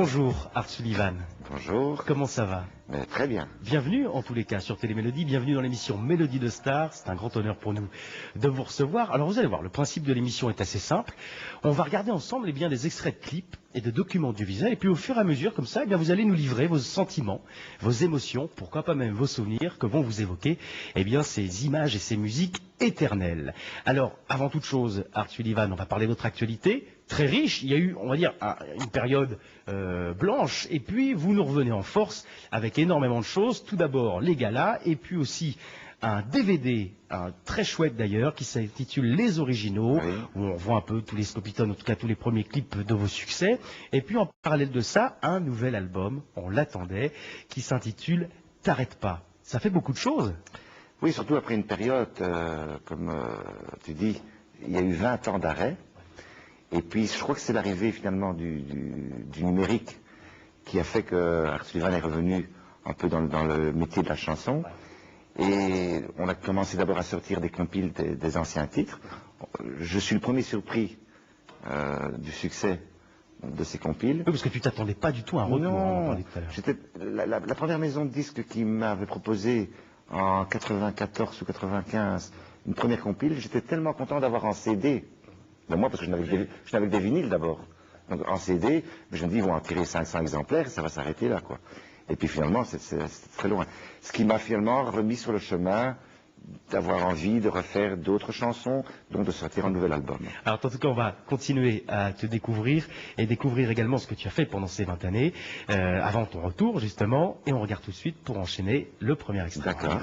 Bonjour Art Sullivan. Bonjour. Comment ça va? Très bien. Bienvenue en tous les cas sur Télémélodie, bienvenue dans l'émission Mélodie de Star. C'est un grand honneur pour nous de vous recevoir. Alors vous allez voir, le principe de l'émission est assez simple. On va regarder ensemble des extraits de clips et de documents audiovisuels. Et puis au fur et à mesure, comme ça, vous allez nous livrer vos sentiments, vos émotions, pourquoi pas même vos souvenirs que vont vous évoquer ces images et ces musiques éternelles. Alors, avant toute chose, Art Sullivan, on va parler de votre actualité. Très riche, il y a eu, on va dire, une période blanche, et puis vous nous revenez en force avec énormément de choses. Tout d'abord les galas, et puis aussi un DVD, très chouette d'ailleurs, qui s'intitule Les Originaux, oui, où on voit un peu tous les scopitones, en tout cas tous les premiers clips de vos succès. Et puis en parallèle de ça, un nouvel album, on l'attendait, qui s'intitule T'arrêtes pas. Ça fait beaucoup de choses. Oui, surtout après une période, comme tu dis, il y a eu 20 ans d'arrêt. Et puis, je crois que c'est l'arrivée finalement du numérique qui a fait que Art Sullivan est revenu un peu dans le métier de la chanson. Et on a commencé d'abord à sortir des compiles des anciens titres. Je suis le premier surpris du succès de ces compiles. Oui, parce que tu t'attendais pas du tout à un retour. Non, j'étais la première maison de disques qui m'avait proposé en 94 ou 95 une première compile. J'étais tellement content d'avoir en CD. De moi, parce que je n'avais que des vinyles d'abord. Donc en CD, je me dis, ils vont en tirer 500 exemplaires, et ça va s'arrêter là, quoi. Et puis finalement, c'est très loin. Ce qui m'a finalement remis sur le chemin d'avoir envie de refaire d'autres chansons, donc de sortir un nouvel album. Alors en tout cas, on va continuer à te découvrir, et découvrir également ce que tu as fait pendant ces 20 années, avant ton retour, justement, et on regarde tout de suite pour enchaîner le premier extrait. D'accord.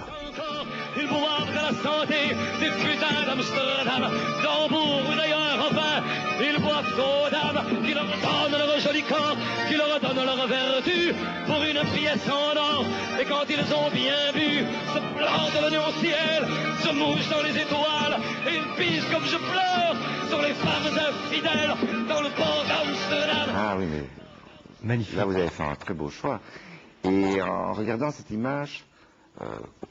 Il boit de la santé des putains d'Amsterdam, d'Hambourg ou d'ailleurs, enfin, ils boivent aux dames qui leur donnent leur joli corps, qui leur donnent leur vertu pour une pièce en or. Et quand ils ont bien bu, se plantent le nez au ciel, se mouchent dans les étoiles, et ils pisent comme je pleure sur les femmes infidèles dans le port d'Amsterdam. Ah oui, mais magnifique. Là, vous avez fait un très beau choix. Et en regardant cette image,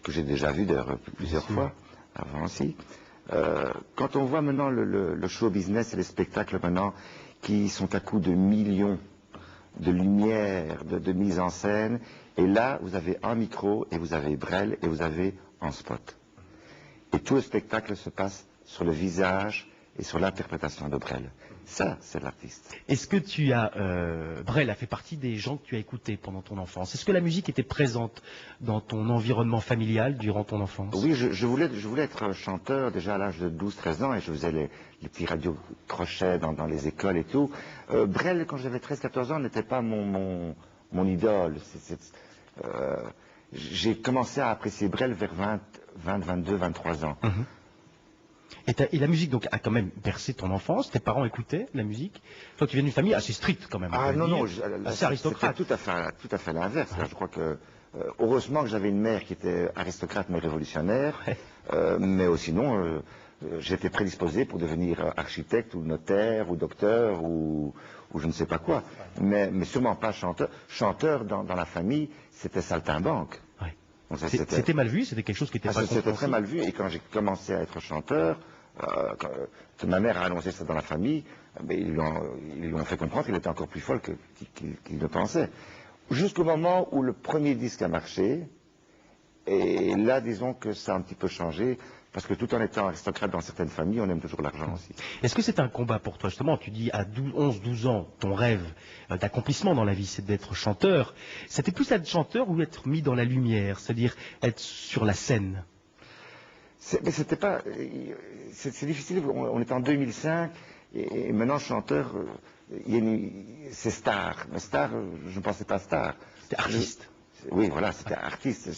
que j'ai déjà vu d'ailleurs plusieurs fois, avant aussi, quand on voit maintenant le show business et les spectacles maintenant qui sont à coups de millions de lumière, de mise en scène, et là vous avez un micro et vous avez Brel et vous avez un spot. Et tout le spectacle se passe sur le visage et sur l'interprétation de Brel. Ça, c'est l'artiste. Est-ce que tu as... Brel a fait partie des gens que tu as écoutés pendant ton enfance. Est-ce que la musique était présente dans ton environnement familial durant ton enfance? Oui, je voulais être chanteur déjà à l'âge de 12-13 ans, et je faisais les petits radios crochets dans les écoles et tout. Brel, quand j'avais 13-14 ans, n'était pas mon idole. J'ai commencé à apprécier Brel vers 22, 23 ans. Et la musique donc a quand même bercé ton enfance. Tes parents écoutaient la musique. Toi, tu viens d'une famille assez stricte quand même. Ah non, assez aristocrate. C'était tout à fait l'inverse. Je crois que heureusement que j'avais une mère qui était aristocrate mais révolutionnaire. Mais sinon, j'étais prédisposé pour devenir architecte ou notaire ou docteur ou je ne sais pas quoi. Mais sûrement pas chanteur. Chanteur dans la famille, c'était saltimbanque. C'était mal vu, c'était quelque chose qui était pas C'était très mal vu, et quand j'ai commencé à être chanteur, que ma mère a annoncé ça dans la famille, ils lui ont fait comprendre qu'elle était encore plus folle qu'il ne pensait. Jusqu'au moment où le premier disque a marché, et là disons que ça a un petit peu changé, parce que tout en étant aristocrate dans certaines familles, on aime toujours l'argent aussi. Est-ce que c'est un combat pour toi, justement? Tu dis à 11-12 ans, ton rêve d'accomplissement dans la vie, c'est d'être chanteur. C'était plus être chanteur ou être mis dans la lumière, c'est-à-dire être sur la scène? Mais c'était pas... C'est difficile, on est en 2005, et maintenant chanteur, c'est star. Mais star, je ne pensais pas star. C'était artiste. Oui, voilà, c'était artiste.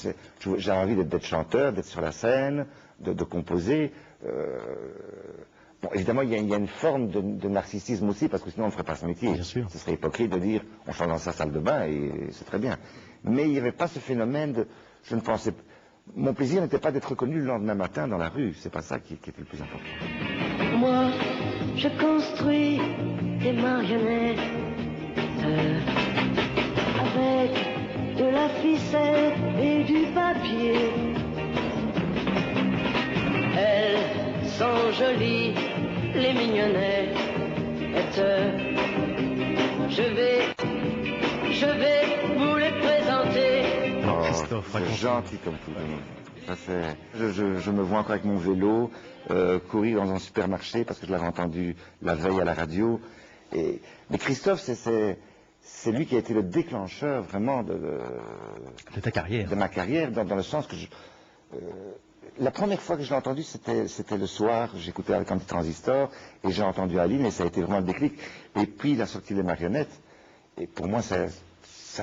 J'avais envie d'être chanteur, d'être sur la scène, de composer. Bon, évidemment, il y a une forme de narcissisme aussi, parce que sinon on ne ferait pas ce métier. Bien sûr. Ce serait hypocrite de dire on chante dans sa salle de bain et c'est très bien. Mais il n'y avait pas ce phénomène de... Je ne pensais... Mon plaisir n'était pas d'être reconnu le lendemain matin dans la rue. C'est pas ça qui était le plus important. Moi, je construis des marionnettes avec de la ficelle et du papier. Elles sont jolies, les mignonnettes. Je vais je vais vous les présenter. Alors, Christophe, c'est raconte. gentil comme tout. Ça, je me vois encore avec mon vélo courir dans un supermarché parce que je l'avais entendu la veille à la radio. Mais Christophe, c'est lui qui a été le déclencheur vraiment de ta carrière. De ma carrière, dans le sens que la première fois que je l'ai entendu, c'était le soir, j'écoutais avec un petit transistor, et j'ai entendu Aline, et ça a été vraiment le déclic. Et puis il a sorti les marionnettes, et pour moi ça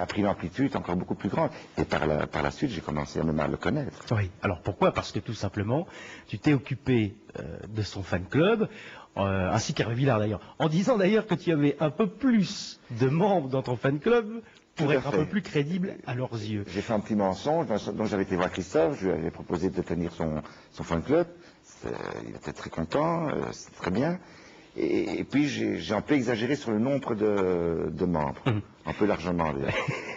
a pris une amplitude encore beaucoup plus grande. Et par la suite, j'ai commencé à même à le connaître. Oui, alors pourquoi? Parce que tout simplement, tu t'es occupé de son fan club, ainsi qu'Hervé Villard d'ailleurs, en disant d'ailleurs que tu avais un peu plus de membres dans ton fan club pour être un peu plus crédible à leurs yeux. J'ai fait un petit mensonge, donc j'avais été voir Christophe, je lui avais proposé de tenir son fan club, il était très content, c'est très bien. Et puis j'ai un peu exagéré sur le nombre de membres, un peu largement d'ailleurs.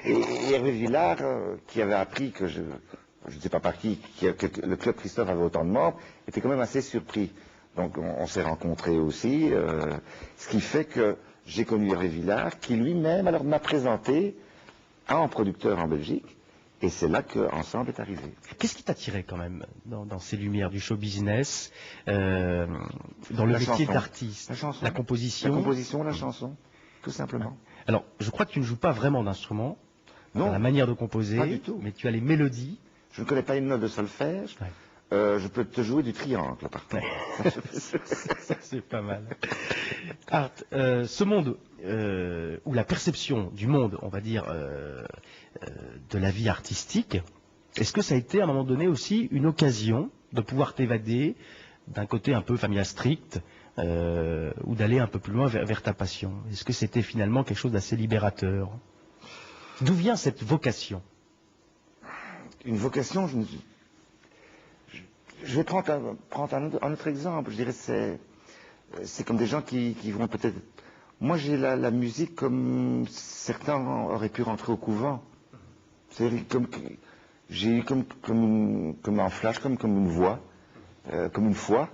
Et Hervé Villard, qui avait appris que je ne sais pas par qui, que le club Christophe avait autant de membres, était quand même assez surpris. Donc on s'est rencontrés aussi, ce qui fait que j'ai connu Hervé Villard, qui lui-même alors m'a présenté à un producteur en Belgique. Et c'est là qu'Ensemble est arrivé. Qu'est-ce qui t'attirait quand même dans ces lumières du show business, dans le métier d'artiste? La composition. La composition, la chanson, tout simplement. Alors, je crois que tu ne joues pas vraiment d'instrument, non, la manière de composer, pas du tout. Mais tu as les mélodies. Je ne connais pas une note de solfège. Ouais. Je peux te jouer du triangle, par contre. Ça, c'est pas mal. Art, ce monde où la perception du monde, on va dire, de la vie artistique, est-ce que ça a été à un moment donné aussi une occasion de pouvoir t'évader d'un côté un peu familial strict ou d'aller un peu plus loin vers ta passion? Est-ce que c'était finalement quelque chose d'assez libérateur? D'où vient cette vocation? Une vocation, je vais prendre un autre exemple. Je dirais c'est comme des gens qui vont peut-être... Moi, j'ai la musique comme certains auraient pu rentrer au couvent. J'ai eu comme un flash, comme une voix, comme une foi.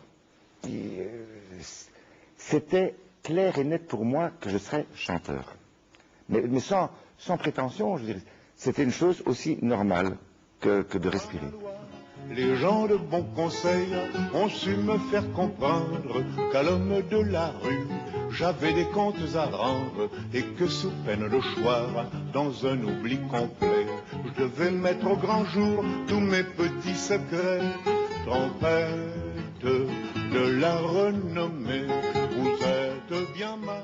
C'était clair et net pour moi que je serais chanteur. Mais sans prétention, je dirais. C'était une chose aussi normale que de respirer. Les gens de bon conseil ont su me faire comprendre qu'à l'homme de la rue, j'avais des comptes à rendre et que sous peine de choir, dans un oubli complet, je devais mettre au grand jour tous mes petits secrets. Trompette de la renommée, vous êtes bien mal.